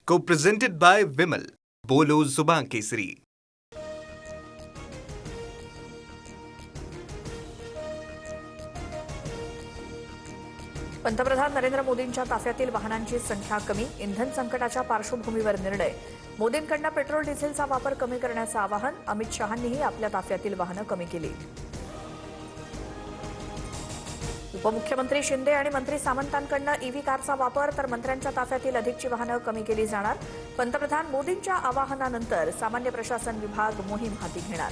Co-presented by Vimal. बोलो जुबान केसरी. पंतप्रधान नरेंद्र मोदींच्या ताफ्यातील वाहनांची संख्या कमी. इंधन संकटाच्या पार्श्वभूमीवर निर्णय. मोदींकडून पेट्रोल डिझेलचा वापर कमी करण्याचं आवाहन. अमित शहांनीही आपल्या ताफ्यातील वाहनं कमी केली. उपमुख्यमंत्री शिंदे आणि मंत्री सामंतांकडून ईव्ही कारचा वापर तर मंत्र्यांच्या ताफ्यातील अधिकची वाहनं कमी केली जाणार. पंतप्रधान मोदींच्या आवाहनानंतर सामान्य प्रशासन विभाग मोहीम हाती घेणार.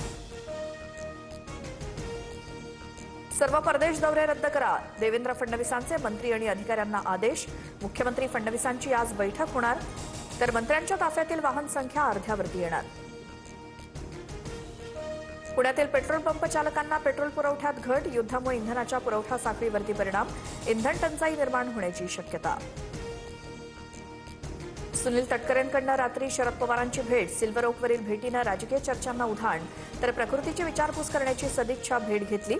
सर्व परदेश दौरे रद्द करा. देवेंद्र फडणवीसांचे मंत्री आणि अधिकाऱ्यांना आदेश. मुख्यमंत्री फडणवीसांची आज बैठक होणार तर मंत्र्यांच्या ताफ्यातील वाहन संख्या अर्ध्यावरती येणार. पुण्यातील पेट्रोल पंप चालकांना पेट्रोल पुरवठ्यात घट. युद्धामुळे इंधनाच्या पुरवठा साखळीवरती परिणाम. इंधन टंचाई निर्माण होण्याची शक्यता. सुनील तटकरेंकडून रात्री शरद पवारांची भेट. सिल्वर ओकवरील भेटीनं राजकीय चर्चांना उधाण तर प्रकृतीची विचारपूस करण्याची सदिच्छा भेट घेतली.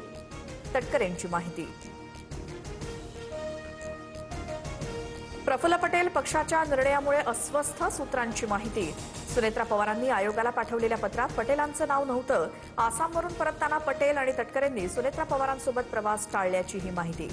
तटकरेंची माहिती. प्रफुल्ल पटेल पक्षाच्या निर्णयामुळे अस्वस्थ. सूत्रांची माहिती. सुनेत्रा पवारांनी आयोगाला पाठवलेल्या पत्रात पटेलांचं नाव नव्हतं. आसामवरून परतताना पटेल आणि तटकरेंनी सुनेत्रा पवारांसोबत प्रवास टाळल्याची ही माहिती.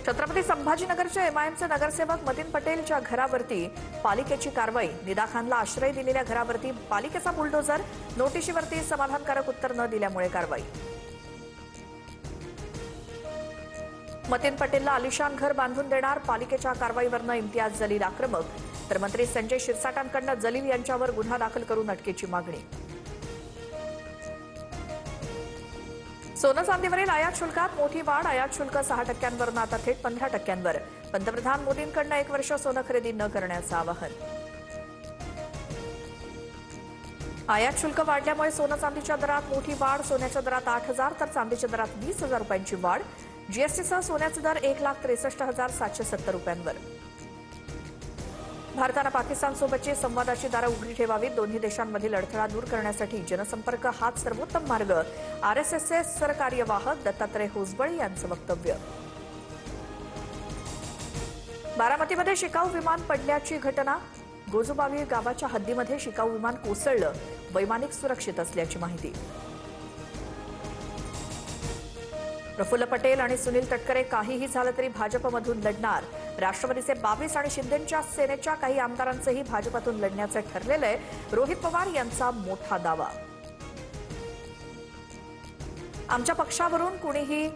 छत्रपती संभाजीनगरचे एमआयएमचे नगरसेवक मतीन पटेलच्या घरावरती पालिकेची कारवाई. निदा खानला आश्रय दिलेल्या घरावरती पालिकेचा बुलडोझर. नोटिशीवरती समाधानकारक उत्तर न दिल्यामुळे कारवाई. मतीन पटेलला आलिशान घर बांधून देणार. पालिकेच्या कारवाईवरनं इम्तियाज जलील आक्रमक तर मंत्री संजय शिरसाटांकडून जलील यांच्यावर गुन्हा दाखल करून अटकेची मागणी. सोनं चांदीवरील आयात शुल्कात मोठी वाढ. आयात शुल्क 6%वरून आता थेट 15%वर. पंतप्रधान मोदींकडून 1 वर्ष सोनं खरेदी न करण्याचं आवाहन. आयात शुल्क वाढल्यामुळे सोनं चांदीच्या दरात मोठी वाढ. सोन्याच्या दरात 8,000 तर चांदीच्या दरात 20,000 रुपयांची वाढ. जीएसटीसह सोन्याचा दर 1,63,770 रुपयांवर. भारतानं पाकिस्तानसोबतची संवादाची दारं उघडी ठेवावीत. दोन्ही देशांमधील अडथळा दूर करण्यासाठी जनसंपर्क हाच सर्वोत्तम मार्ग. आरएसएसचे सरकार्यवाहक दत्तात्रय होसबळे यांचं वक्तव्य. बारामतीमध्ये शिकाऊ विमान पडल्याची घटना. गोजुबावी गावाच्या हद्दीमध्ये शिकाऊ विमान कोसळलं. वैमानिक सुरक्षित असल्याची माहिती. प्रफुल्ल पटेल आणि सुनील तटकरे काहीही झालं तरी भाजपमधून लढणार. राष्ट्रवादीचे 22 आणि शिंदेच्या सेनेच्या काही आमदारांचंही भाजपातून लढण्याचं ठरलेलं आहे. रोहित पवार यांचा मोठा दावा. आमच्या पक्षावरून कुणीही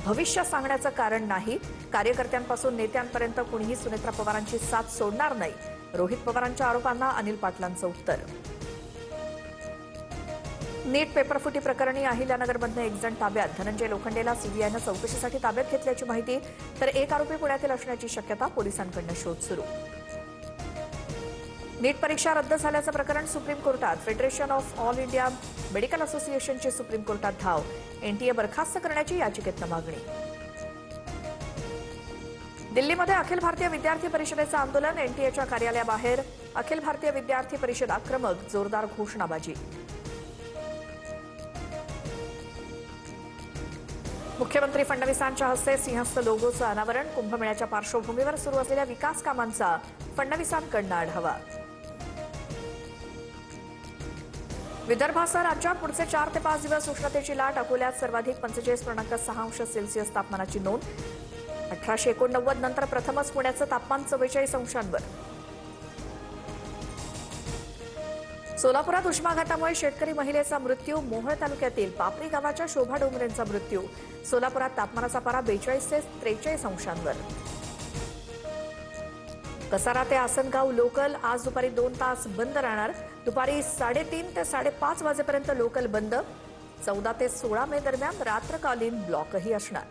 भविष्य सांगण्याचं कारण नाही. कार्यकर्त्यांपासून नेत्यांपर्यंत कुणीही सुनेत्रा पवारांची साथ सोडणार नाही. रोहित पवारांच्या आरोपांना अनिल पाटलांचं उत्तर. नीट पेपरफुटी प्रकरणी अहिल्यानगरमधनं 1 जण ताब्यात. धनंजय लोखंडेला सीबीआयनं चौकशीसाठी ताब्यात घेतल्याची माहिती तर 1 आरोपी पुण्यातील असण्याची शक्यता. पोलिसांकडून शोध सुरू. नीट परीक्षा रद्द झाल्याचं प्रकरण सुप्रीम कोर्टात. Federation of all India medical असोसिएशनची सुप्रीम कोर्टात धाव. एनटीए बरखास्त करण्याची याचिकेतनं मागणी. दिल्लीमध्ये अखिल भारतीय विद्यार्थी परिषदेचं आंदोलन. एनटीएच्या कार्यालयाबाहेर अखिल भारतीय विद्यार्थी परिषद आक्रमक. जोरदार घोषणाबाजी. मुख्यमंत्री फडणवीसांच्या हस्ते सिंहस्थ लोगोचं अनावरण. कुंभमेळ्याच्या पार्श्वभूमीवर सुरू असलेल्या विकास कामांचा फडणवीसांकडून आढावा. विदर्भासह राज्यात पुढचे 4 ते 5 दिवस उष्णतेची लाट. अकोल्यात सर्वाधिक 45.6 अंश सेल्सिअस तापमानाची नोंद. 1889 नंतर प्रथमच पुण्याचं तापमान 44 अंशांवर. सोलापुरात उष्माघातामुळे शेतकरी महिलेचा मृत्यू. मोहोळ तालुक्यातील पापरी गावाच्या शोभा डोंगरेंचा मृत्यू. सोलापुरात तापमानाचा पारा 42 ते 43 अंशांवर. कसारा ते आसनगाव लोकल आज दुपारी 2 तास बंद राहणार. दुपारी 3:30 ते 5:30 वाजेपर्यंत लोकल बंद. 14 ते 16 मे दरम्यान रात्रकालीन ब्लॉकही असणार.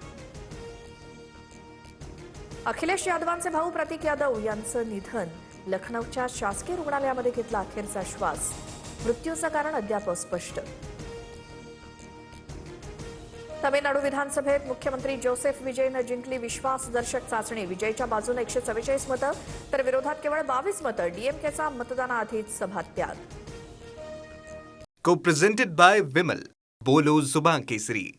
अखिलेश यादवांचे भाऊ प्रतीक यादव यांचं निधन. लखनौच्या शासकीय रुग्णालयामध्ये घेतला अखेरचा श्वास. मृत्यूचं कारण अद्याप अस्पष्ट. तमिळनाडू विधानसभेत मुख्यमंत्री जोसेफ विजयनं जिंकली विश्वासदर्शक चाचणी. विजयच्या बाजूने 144 मतं तर विरोधात केवळ 22 मतं. डीएमकेचा मतदानाआधीच सभात्याग. Co-presented by Vimal. बोलो जुबान केसरी.